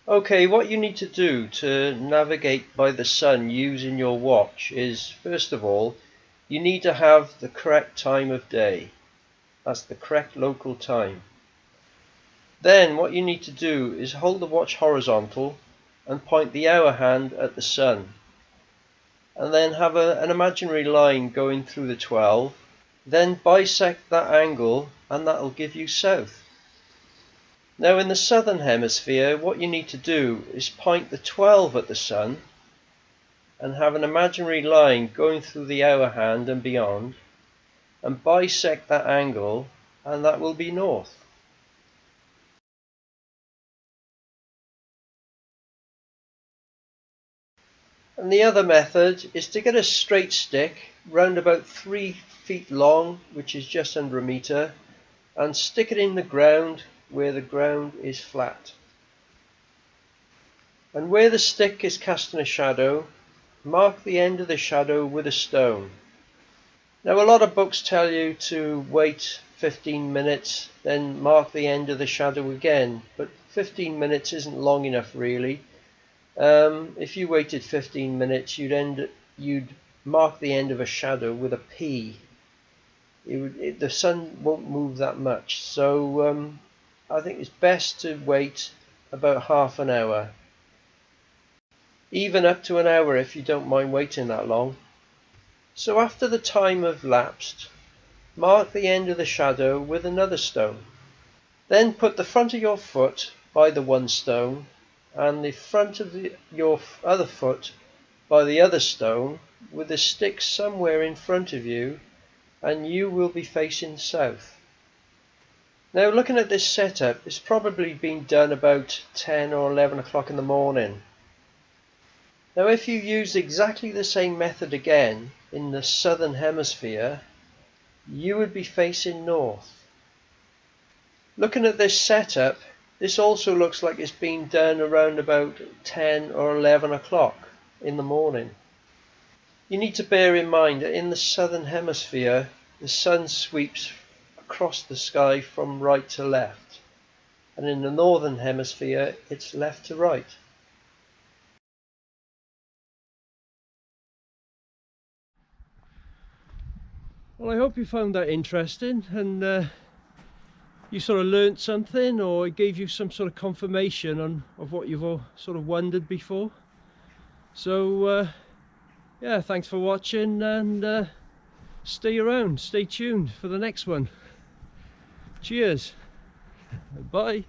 Okay, what you need to do to navigate by the sun using your watch is, first of all, you need to have the correct time of day. That's the correct local time. Then what you need to do is hold the watch horizontal and point the hour hand at the sun. And then have an imaginary line going through the 12. Then bisect that angle and that'll give you south. Now in the southern hemisphere, what you need to do is point the 12 at the sun and have an imaginary line going through the hour hand and beyond, and bisect that angle, and that will be north. And the other method is to get a straight stick round about 3 feet long, which is just under a meter, and stick it in the ground where the ground is flat. And where the stick is casting a shadow, mark the end of the shadow with a stone. Now a lot of books tell you to wait 15 minutes, then mark the end of the shadow again, but 15 minutes isn't long enough really. If you waited 15 minutes, you'd mark the end of a shadow with a P. The sun won't move that much, so I think it's best to wait about half an hour, even up to an hour if you don't mind waiting that long. So after the time have lapsed, mark the end of the shadow with another stone. Then put the front of your foot by the one stone and the front of your other foot by the other stone, with the stick somewhere in front of you, and you will be facing south. Now looking at this setup, it's probably been done about 10 or 11 o'clock in the morning. Now if you use exactly the same method again in the southern hemisphere, you would be facing north. Looking at this setup, this also looks like it's been done around about 10 or 11 o'clock in the morning. You need to bear in mind that in the southern hemisphere, the sun sweeps across the sky from right to left, and in the northern hemisphere, it's left to right. Well, I hope you found that interesting, and you sort of learnt something, or it gave you some sort of confirmation of what you've all sort of wondered before. So yeah, thanks for watching, and stay around, stay tuned for the next one. Cheers, bye.